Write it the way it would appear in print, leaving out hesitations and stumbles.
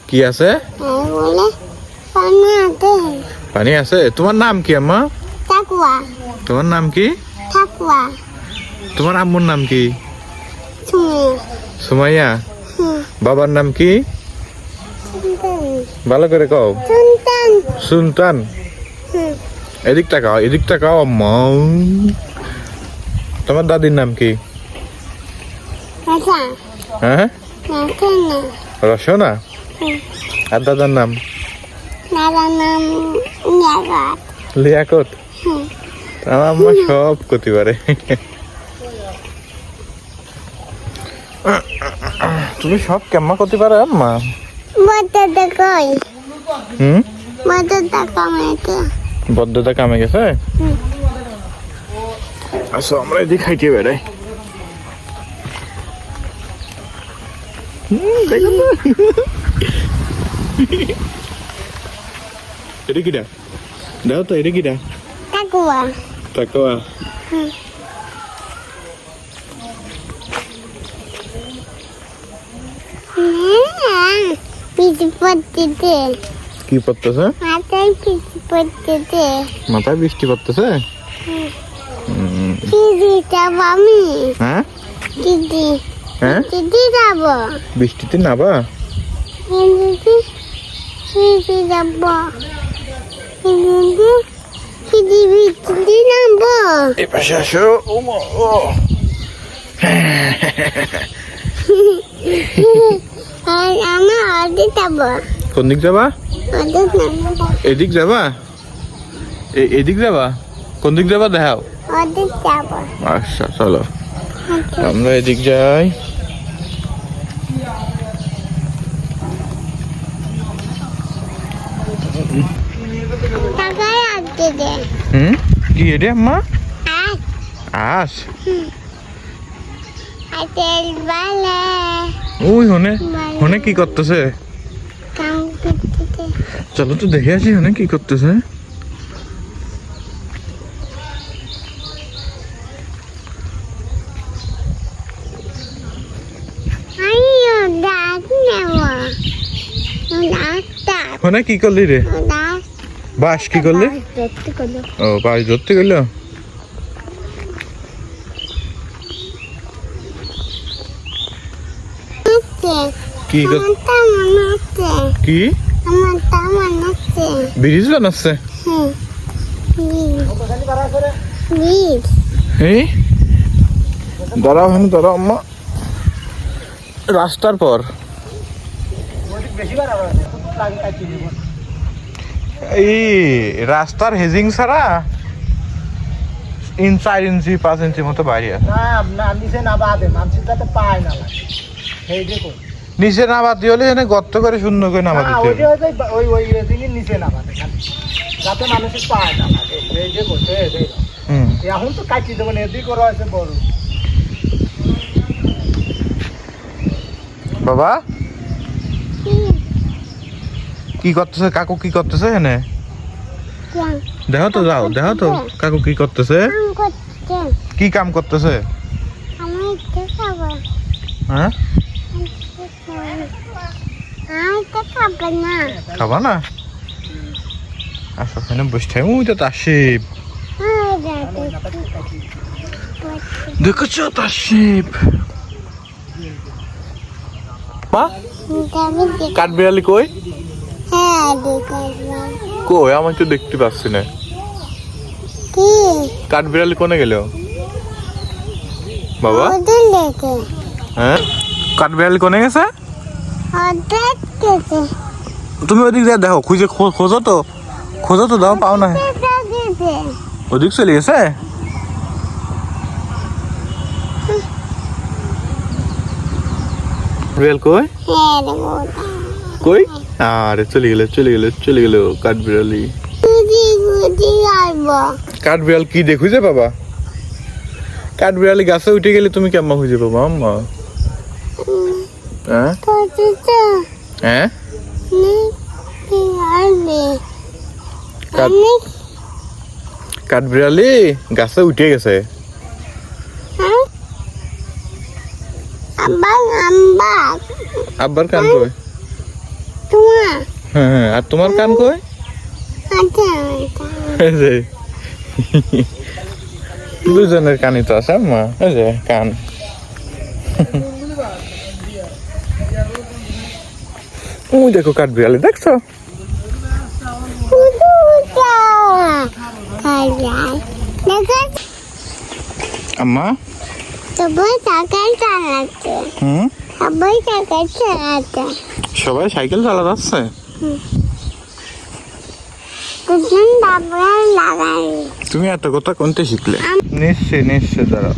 কি আছে? বলে পানি আছে। পানি আছে। তোমার নাম কি আম্মা? তাকুয়া। তোমার নাম কি? তাকুয়া। তোমার আম্মুর নাম কি? সুমিয়া। সুমাইয়া। বাবার নাম কি? সুলতান। ভালো করে কও। সুলতান। সুলতান। এদিক তাকাও আম্মা। তোমার দাদির নাম কি? আচ্ছা। হ্যাঁ, নাচে না। রসনা। আর দাদার নাম? দাদার নাম ইয়াগাত। লিয়াকত। আমার আম্মা সব করতে পারে। তুমি সব কেমন করতে পারো আম্মা? বড়টা কই? হুম, বড়টা কমেছে। বদ্ধতা কামে গেছে। আসো আমরা এদিকে খাইতে বেড়াই। দেখো তো। এটা কিটা? দাও তো, এটা কিটা? তাকুয়া। তাকওয়া। পিছু পড়তেছে। কি পড়তেছে? মাথায় পিছু পড়তেছে। মাথায় বৃষ্টি পড়তেছে। দিদি যাবো আমি। হ্যাঁ, দিদি। হ্যাঁ, দিদি যাবো। বৃষ্টিতে নাবা? দিদি। দিদি যাবো। দিদি। দিদি দিদি যাবো। এই পাশে আসো। আর আমার অর্ধে যাবো। কোন দিক যাবা? অর্ধে যাবো। এদিক যাবা? এদিক যাবা? কোন দিক যাবা দেখাও। অর্ধে যাবো। আচ্ছা চলো আমরা এদিক যাই। টাকায় আজকে দে। হুম, কি এটা আম্মা? আজ। আস। তেল বালে। ওই হনে কি করতেছে? কাম করতে। চলো তো দেখে আসি হনে কি করতেছে। আইও ডাক নেব। ডাক্তার। হনে কি করলি রে? ডাক। বাস কি করলি? দেখতে করলো। ও বাস ধরতে গেল। কি আমার মনে হচ্ছে। কি আমার মনে হচ্ছে। ব্রিজ বানাচ্ছে? বীজ। এই দাঁড়াও, হ্যাঁ দাঁড়াও আম্মা। রাস্তার পর এই রাস্তার হেজিং ছাড়া 4 ইঞ্চি 5 ইঞ্চি মতো বাইরে আছে। নিচে নামাতে হলে এখানে গর্ত করে শূন্য করে নামা দিতে হবে। হুম, এখন তো কাটি দেবো না, এদিক করা হয়েছে বড়। বাবা কি করতেছে? কাকু কি করতেছে এখানে? দেখো তো, যাও দেখো তো কাকু কি করতেছে। কি কাম করতেছে? হ্যাঁ, খাবা না? আসো এখানে বসে ওই তো তাসিব দেখেছো? তাসিব মা কাঠবিড়ালি কই? কই আমি তো দেখতে পাচ্ছি না। কাঠবিড়ালি কোনে গেল বাবা? হ্যাঁ, কাঠবিড়ালি কোনে গেছে? তুমি ওদিক যা দেখো, খুঁজে খোঁজো তো দাও, পাও না। ওদিক চলে গেছে? বিড়াল কই? কই? আরে চলে গেল কাঠবিড়ালি। কাঠবিড়াল কি দেখুছে বাবা? কাঠবিড়ালি গাছে উঠে গেলে তুমি কেমন খুঁজে পাবো আম্মা? হ্যাঁ, হ্যাঁ, কাঠবিড়ালি গাছে উঠে গেছে। আব্বার কান কই? তুমি হ্যাঁ, আর তোমার কান কই? এই যে দুজনের কানই তো আছে আম্মা, এই যে কান। ওই দেখো কাঠবিড়ালি, দেখছো? আম্মা সবাই সাইকেল চালাচ্ছে। হুম, সবাই সাইকেল চালাচ্ছে। সবাই সাইকেল চালাচ্ছে। দুজন তারপরে লাগাই। তুমি এত কথা কোনতে শিখলে? নিশ্চয় নিশ্চয়, দাঁড়াও।